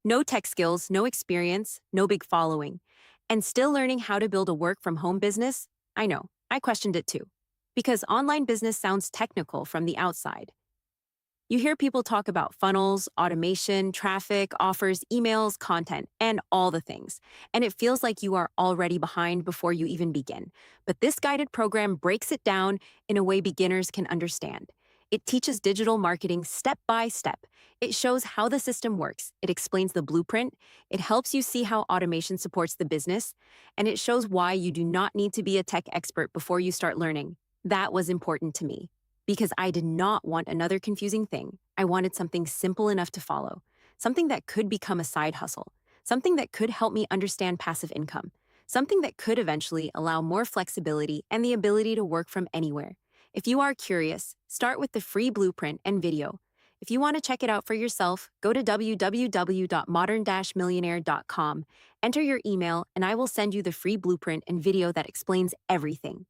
No tech skills, no experience, no big following. And still learning how to build a work from home business? I know, I questioned it too. Because online business sounds technical from the outside. You hear people talk about funnels, automation, traffic, offers, emails, content, and all the things. And it feels like you are already behind before you even begin. But this guided program breaks it down in a way beginners can understand. It teaches digital marketing step by step. It shows how the system works. It explains the blueprint. It helps you see how automation supports the business. And it shows why you do not need to be a tech expert before you start learning. That was important to me because I did not want another confusing thing. I wanted something simple enough to follow, something that could become a side hustle, something that could help me understand passive income, something that could eventually allow more flexibility and the ability to work from anywhere. If you are curious, start with the free blueprint and video. If you want to check it out for yourself, go to www.modern-millionaire.com, enter your email, and I will send you the free blueprint and video that explains everything.